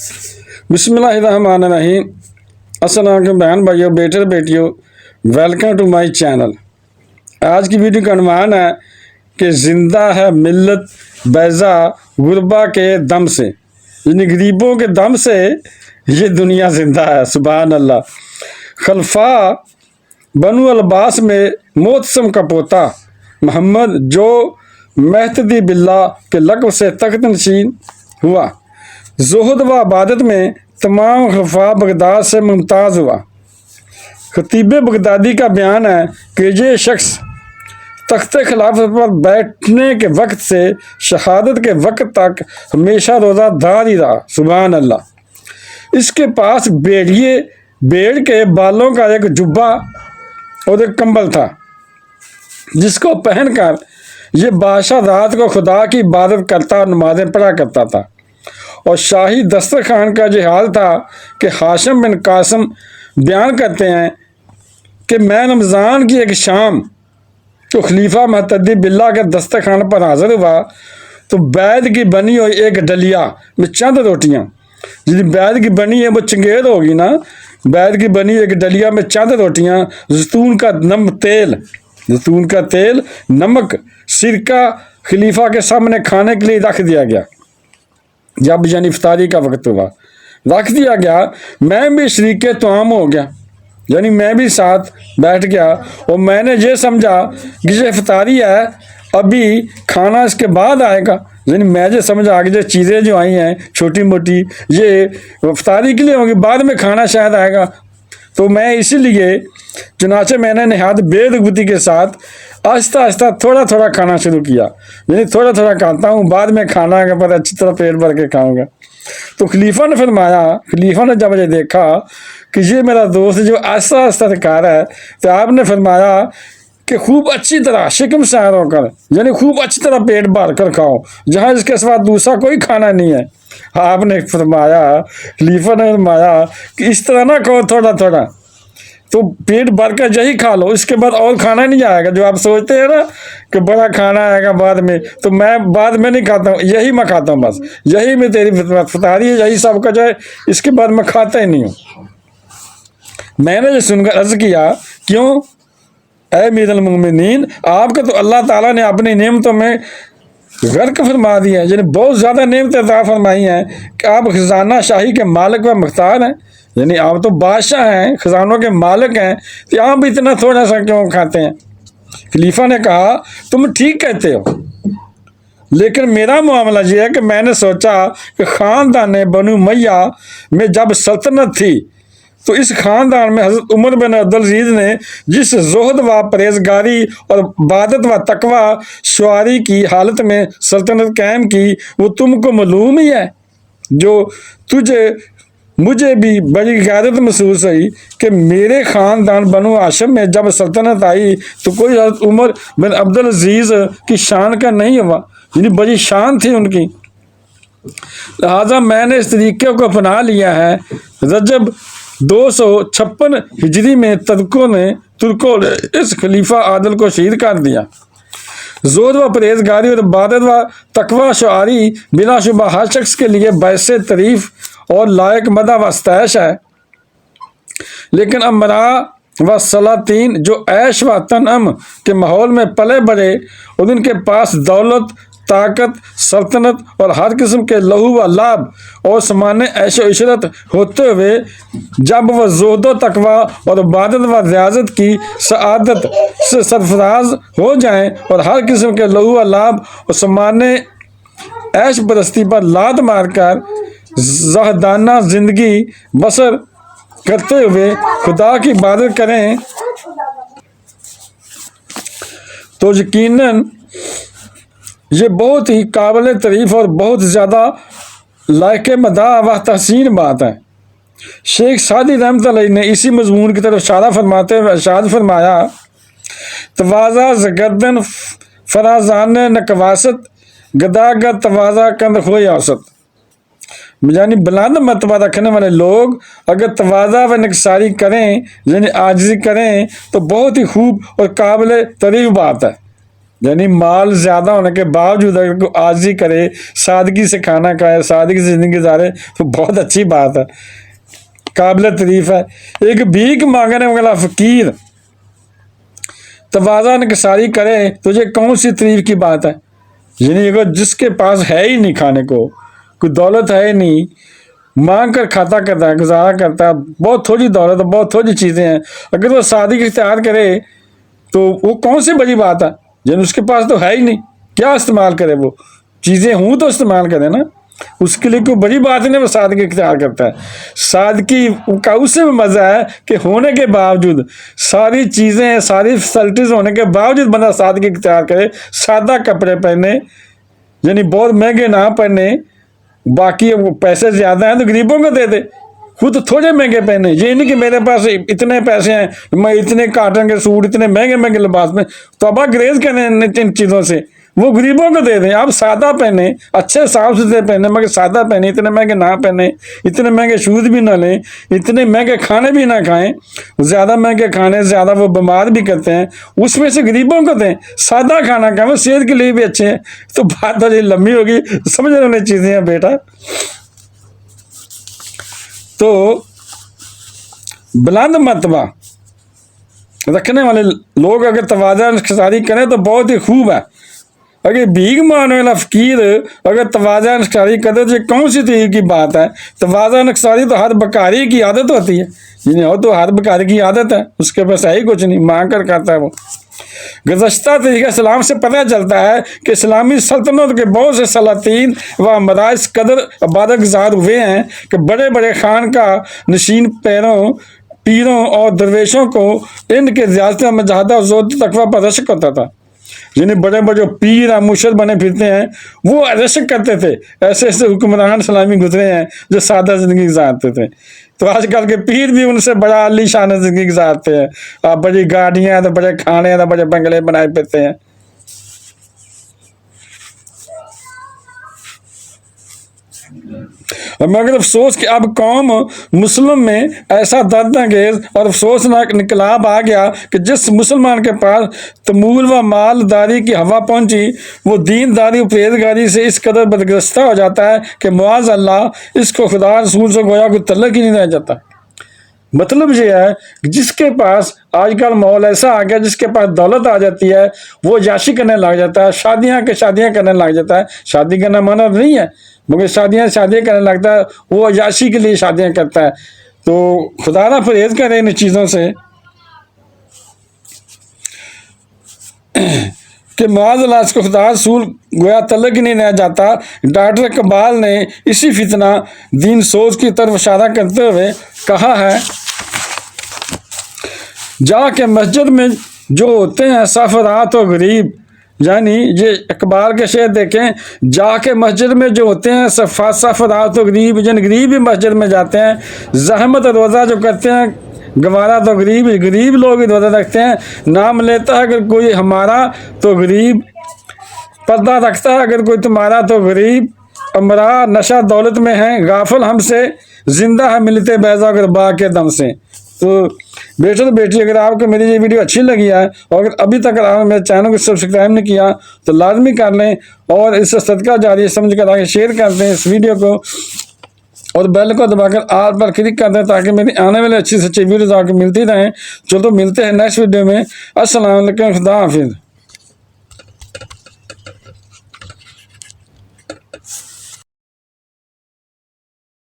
بسم اللہ الرحمن الرحیم۔ السلام علیکم بہن بھائیوں، بیٹے بیٹیوں، ویلکم ٹو مائی چینل۔ آج کی ویڈیو کا عنوان ہے کہ زندہ ہے ملت بیضا غربا کے دم سے، یعنی غریبوں کے دم سے یہ دنیا زندہ ہے۔ سبحان اللہ۔ خلفا بنو العباس میں محتسم کا پوتا محمد جو مہتدی باللہ کے لقب سے تخت نشین ہوا، زہد و عبادت میں تمام خلفاء بغداد سے ممتاز ہوا۔ خطیب بغدادی کا بیان ہے کہ یہ شخص تخت خلافت پر بیٹھنے کے وقت سے شہادت کے وقت تک ہمیشہ روزہ دار ہی رہا۔ سبحان اللہ۔ اس کے پاس بیڑ کے بالوں کا ایک جبہ اور ایک کمبل تھا، جس کو پہن کر یہ بادشاہ رات کو خدا کی عبادت کرتا اور نمازیں پڑھا کرتا تھا۔ اور شاہی دسترخوان کا یہ حال تھا کہ ہاشم بن قاسم بیان کرتے ہیں کہ میں رمضان کی ایک شام تو خلیفہ مہتدی باللہ کے دسترخوان پر حاضر ہوا تو بیت کی بنی ہوئی ایک ڈلیا میں چند روٹیاں، جن بیت کی بنی ہے وہ چنگیر ہوگی نا، بیت کی بنی ایک ڈلیا میں چند روٹیاں، زیتون کا تیل، نمک، سرکہ خلیفہ کے سامنے کھانے کے لیے رکھ دیا گیا۔ جب یعنی افطاری کا وقت ہوا، رکھ دیا گیا، میں بھی شریک طعام ہو گیا، یعنی میں بھی ساتھ بیٹھ گیا، اور میں نے یہ سمجھا کہ یہ افطاری ہے، ابھی کھانا اس کے بعد آئے گا، یعنی میں یہ سمجھا کہ یہ چیزیں جو آئی ہیں چھوٹی موٹی یہ افطاری کے لیے ہوں گی، بعد میں کھانا شاید آئے گا۔ تو میں اسی لیے چنانچہ میں نے نہایت بے رغبتی کے ساتھ آہستہ آہستہ تھوڑا تھوڑا کھانا شروع کیا، یعنی تھوڑا تھوڑا کھاتا ہوں، بعد میں کھانا کے بعد اچھی طرح پیٹ بھر کے کھاؤں گا۔ تو خلیفہ نے جب مجھے دیکھا کہ یہ میرا دوست جو آہستہ آہستہ کھا رہا ہے، تو آپ نے فرمایا کہ خوب اچھی طرح شکم سیر ہو کر، یعنی خوب اچھی طرح پیٹ بھر کر کھاؤ، جہاں اس کے سوا دوسرا کوئی کھانا نہیں ہے۔ آپ نے فرمایا، خلیفہ نے فرمایا کہ اس طرح نہ کھاؤ تھوڑا تھوڑا، تو پیٹ بھر کر یہی کھا لو، اس کے بعد اور کھانا نہیں آئے گا۔ جو آپ سوچتے ہیں نا کہ بڑا کھانا آئے گا بعد میں، تو میں بعد میں نہیں کھاتا ہوں، یہی میں کھاتا ہوں، بس یہی میں تیری افطاری ہے، یہی سب کچھ ہے، اس کے بعد میں کھاتا ہی نہیں ہوں۔ میں نے یہ سن کر عرض کیا، کیوں اے امیر المومنین، آپ کا تو اللہ تعالیٰ نے اپنی نعمتوں میں غرق فرما دیا ہے، یعنی بہت زیادہ نعمتیں عطا فرمائی ہیں کہ آپ خزانہ شاہی کے مالک و مختار ہیں، یعنی آپ تو بادشاہ ہیں، خزانوں کے مالک ہیں، تو آپ بھی اتنا تھوڑا سا کیوں کھاتے ہیں؟ خلیفہ نے کہا، تم ٹھیک کہتے ہو، لیکن میرا معاملہ یہ ہے کہ میں نے سوچا کہ خاندان بنو امیہ میں جب سلطنت تھی تو اس خاندان میں حضرت عمر بن عبدالعزیز نے جس زہد و پرہیزگاری اور عبادت و تقوی شعاری کی حالت میں سلطنت قائم کی، وہ تم کو معلوم ہی ہے، جو مجھے بھی بڑی غیرت محسوس ہوئی کہ میرے خاندان بنو ہاشم میں جب سلطنت آئی تو کوئی حضرت عمر بن عبدالعزیز کی شان کا نہیں ہوا، یعنی بڑی شان تھی ان کی۔ لہٰذا میں نے اس طریقے کو اپنا لیا ہے۔ رجب 256 ہجری میں ترکوں نے اس خلیفہ عادل کو شہید کر دیا۔ زہد و پرہیزگاری اور عبادت و تقوی شعاری بلا شبہ ہر شخص کے لیے باعث تعریف اور لائق مدح و ستائش ہے، لیکن امراء و سلاطین جو عیش و تنعم کے ماحول میں پلے بڑھے اور ان کے پاس دولت، طاقت، سلطنت اور ہر قسم کے لہو و لعب اور سامان عیش و عشرت ہوتے ہوئے جب وہ زہد و تقوی اور عبادت و ریاضت کی سعادت سے سرفراز ہو جائیں اور ہر قسم کے لہو و لعب اور سامان عیش پرستی پر لات مار کر زاہدانہ زندگی بسر کرتے ہوئے خدا کی عبادت کریں، تو یقیناً یہ بہت ہی قابل تعریف اور بہت زیادہ لائق مدح و تحسین بات ہے۔ شیخ سعدی رحمۃ اللہ علیہ نے اسی مضمون کی طرف اشارہ فرماتے ہوئے ارشاد فرمایا، تواضع زگردن فرازان نکواست گداگر تواضع کند ہوئی اوسط، یعنی بلند مرتبہ رکھنے والے لوگ اگر تواضع و نکساری کریں، یعنی عاجزی کریں، تو بہت ہی خوب اور قابل تعریف بات ہے، یعنی مال زیادہ ہونے کے باوجود اگر کوئی عاجزی کرے، سادگی سے کھانا کھائے، سادگی سے زندگی گزارے تو بہت اچھی بات ہے، قابل تعریف ہے۔ ایک بھیک مانگنے والا فقیر تواضع انکساری کرے، تجھے کون سی تعریف کی بات ہے؟ یعنی اگر جس کے پاس ہے ہی نہیں کھانے کو، کوئی دولت ہے ہی نہیں، مانگ کر کھاتا کرتا ہے، گزارا کرتا ہے، بہت تھوڑی دولت ہے، بہت تھوڑی چیزیں ہیں، اگر وہ سادگی اختیار کرے تو وہ کون سی بڑی بات ہے؟ یعنی اس کے پاس تو ہے ہی نہیں، کیا استعمال کرے؟ وہ چیزیں ہوں تو استعمال کرے نا، اس کے لیے کوئی بڑی بات نہیں، وہ سادگی اختیار کرتا ہے۔ سادگی کا اس سے مزہ ہے کہ ہونے کے باوجود، ساری چیزیں، ساری فیسلٹیز ہونے کے باوجود بندہ سادگی اختیار کرے، سادہ کپڑے پہنے، یعنی بہت مہنگے نہ پہنے، باقی وہ پیسے زیادہ ہیں تو غریبوں کو دے دے، خود تھوڑے مہنگے پہنے۔ یہ نہیں کہ میرے پاس اتنے پیسے ہیں میں اتنے کاٹن کے سوٹ، اتنے مہنگے مہنگے لباس میں توبہ گریز کریں ان چیزوں سے، وہ غریبوں کو دے دیں۔ آپ سادہ پہنے، اچھے صاف ستھرے پہنے، مگر سادہ پہنے، اتنے مہنگے نہ پہنے، اتنے مہنگے شوز بھی نہ لیں، اتنے مہنگے کھانے بھی نہ کھائیں، زیادہ مہنگے کھانے زیادہ وہ بیمار بھی کرتے ہیں، اس میں سے غریبوں کو دیں۔ سادہ کھانا کھائیں، وہ صحت کے لیے بھی اچھے ہیں۔ تو بات تو لمبی ہوگی، سمجھ رہے ہیں چیزیں ہیں بیٹا۔ تو بلند مرتبہ رکھنے والے لوگ اگر تواضع انکساری کریں تو بہت ہی خوب ہے۔ اگر بھیک مانگنے والا فقیر اگر تواضع انکساری کرے تو یہ کون سی طریقے کی بات ہے؟ تواضع انکساری تو ہر بکاری کی عادت ہوتی ہے، یعنی وہ تو ہر بکاری کی عادت ہے، اس کے پاس ہے ہی کچھ نہیں، مانگ کر کھاتا ہے وہ۔ گزشتہ طریقہ اسلام سے پتہ چلتا ہے کہ اسلامی سلطنت کے بہت سے سلاطین و امراء اس قدر عبادت گزار ہوئے ہیں کہ بڑے بڑے خانقاہ نشین پیروں اور درویشوں کو ان کے ریاستوں میں زیادہ زود تقویٰ پر رشک ہوتا تھا۔ یعنی بڑے بڑے پیر اور مرشد بنے پھرتے ہیں، وہ رشک کرتے تھے۔ ایسے ایسے حکمران اسلامی گزرے ہیں جو سادہ زندگی گزارتے تھے، تو آج کل کے پیر بھی ان سے بڑا عالی شان زندگی گزارتے ہیں۔ آپ بڑی گاڑیاں تو بڑے کھانے تو بڑے بنگلے بنائے پھرتے ہیں۔ مگر افسوس کہ اب قوم مسلم میں ایسا درد انگیز اور افسوسناک انقلاب آ گیا کہ جس مسلمان کے پاس تمول و مالداری کی ہوا پہنچی، وہ دینداری و پرہیزگاری سے اس قدر بدگستہ ہو جاتا ہے کہ معاذ اللہ اس کو خدا رسول سے گویا کوئی تعلق ہی نہیں رہ جاتا۔ مطلب یہ ہے کہ جس کے پاس آج کل ماحول ایسا آ گیا، جس کے پاس دولت آ جاتی ہے وہ عیاشی کرنے لگ جاتا ہے، شادیاں کرنے لگ جاتا ہے۔ شادی کرنا منع نہیں ہے، مگر شادیاں کرنے لگتا ہے، وہ عیاشی کے لیے شادیاں کرتا ہے۔ تو خدا نہ پرہیز کرے ان چیزوں سے کہ معاذ اللہ اس کو خدا رسول گویا تعلق ہی نہیں رہ جاتا۔ ڈاکٹر اقبال نے اسی فتنہ دین سوز کی طرف اشارہ کرتے ہوئے کہا ہے، جا کے مسجد میں جو ہوتے ہیں صف رات و غریب، یعنی یہ اقبال کے شعر دیکھیں، جا کے مسجد میں جو ہوتے ہیں صف رات و غریب، یعنی غریب بھی مسجد میں جاتے ہیں، زحمت روزہ جو کرتے ہیں گوارا تو غریب لوگ ہی روزہ رکھتے ہیں، نام لیتا ہے اگر کوئی ہمارا تو غریب، پردہ رکھتا ہے اگر کوئی تمہارا تو غریب، امراء نشہ دولت میں ہیں غافل ہم سے، زندہ ہے ملتے بیضا غربا کے دم سے۔ تو بیٹے تو بیٹی اگر آپ کو میری یہ ویڈیو اچھی لگی ہے اور اگر ابھی تک آپ میرے چینل کو سبسکرائب نہیں کیا تو لازمی کر لیں، اور اس سے صدقہ جاری سمجھ کر آگے شیئر کر دیں اس ویڈیو کو، اور بیل کو دبا کر آل پر کلک کر دیں تاکہ میری آنے والے اچھی سے اچھی ویڈیوز آپ کو ملتی رہیں۔ چلو ملتے ہیں نیکسٹ ویڈیو میں۔ السلام علیکم، خدا حافظ۔